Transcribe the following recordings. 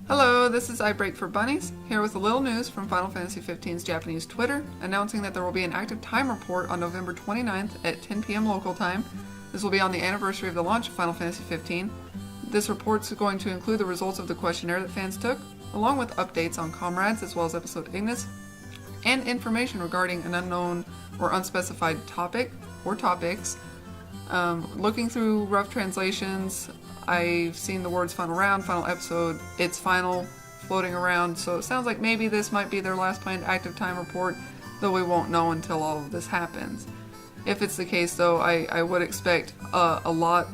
Hello, this is iBreak for Bunnies, here with a little news from Final Fantasy XV's Japanese Twitter, announcing that there will be an active time report on November 29th at 10 p.m. local time. This will be on the anniversary of the launch of Final Fantasy XV. This report is going to include the results of the questionnaire that fans took, along with updates on Comrades as well as episode Ignis, and information regarding an unknown or unspecified topic or topics. Looking through rough translations, I've seen the words final round, final episode, it's final floating around, so it sounds like maybe this might be their last planned active time report, though we won't know until all of this happens. If it's the case though, I would expect a lot,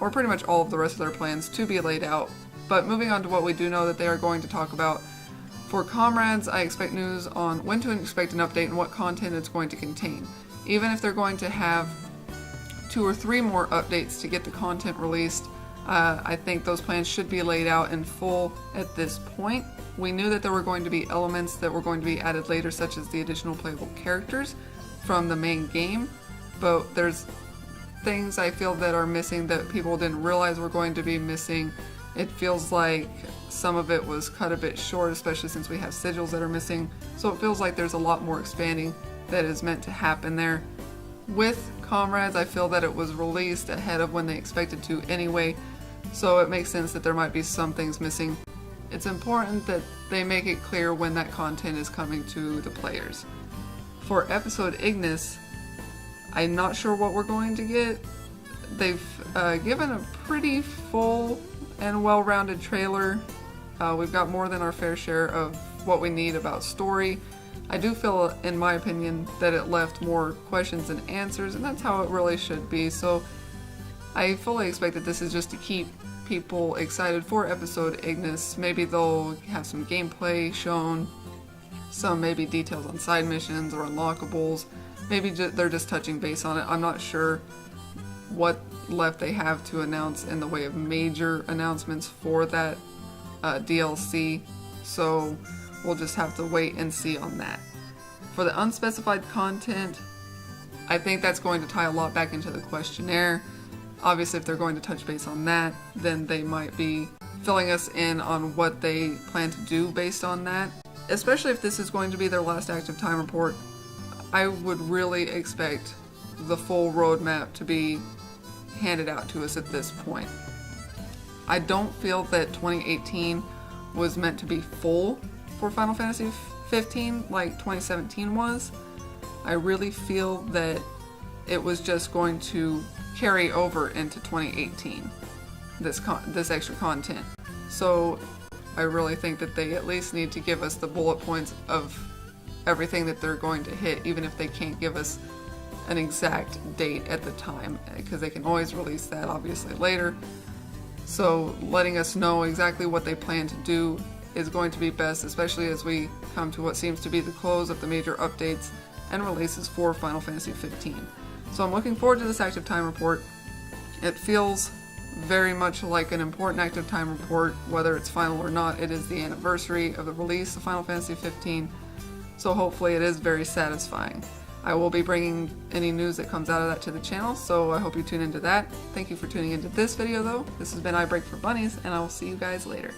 or pretty much all of the rest of their plans to be laid out. But moving on to what we do know that they are going to talk about. For Comrades, I expect news on when to expect an update and what content it's going to contain. Even if they're going to have 2 or 3 more updates to get the content released, I think those plans should be laid out in full at this point. We knew that there were going to be elements that were going to be added later, such as the additional playable characters from the main game, but there's things I feel that are missing that people didn't realize were going to be missing. It feels like some of it was cut a bit short, especially since we have sigils that are missing, so it feels like there's a lot more expanding that is meant to happen there. With Comrades, I feel that it was released ahead of when they expected to anyway, so it makes sense that there might be some things missing. It's important that they make it clear when that content is coming to the players. For episode Ignis, I'm not sure what we're going to get. They've given a pretty full and well-rounded trailer. We've got more than our fair share of what we need about story. I do feel, in my opinion, that it left more questions than answers, and that's how it really should be. So I fully expect that this is just to keep people excited for episode Ignis. Maybe they'll have some gameplay shown, some maybe details on side missions or unlockables. Maybe they're just touching base on it. I'm not sure what left they have to announce in the way of major announcements for that DLC. So we'll just have to wait and see on that. For the unspecified content, I think that's going to tie a lot back into the questionnaire. Obviously, if they're going to touch base on that, then they might be filling us in on what they plan to do based on that. Especially if this is going to be their last active time report, I would really expect the full roadmap to be handed out to us at this point. I don't feel that 2018 was meant to be full for Final Fantasy XV like 2017 was. I really feel that it was just going to carry over into 2018, this extra content. So I really think that they at least need to give us the bullet points of everything that they're going to hit, even if they can't give us an exact date at the time, because they can always release that obviously later. So letting us know exactly what they plan to do is going to be best, especially as we come to what seems to be the close of the major updates and releases for Final Fantasy XV. So I'm looking forward to this active time report. It feels very much like an important active time report, whether it's final or not. It is the anniversary of the release of Final Fantasy XV, so hopefully it is very satisfying. I will be bringing any news that comes out of that to the channel, so I hope you tune into that. Thank you for tuning into this video though. This has been iBreak for Bunnies, and I will see you guys later.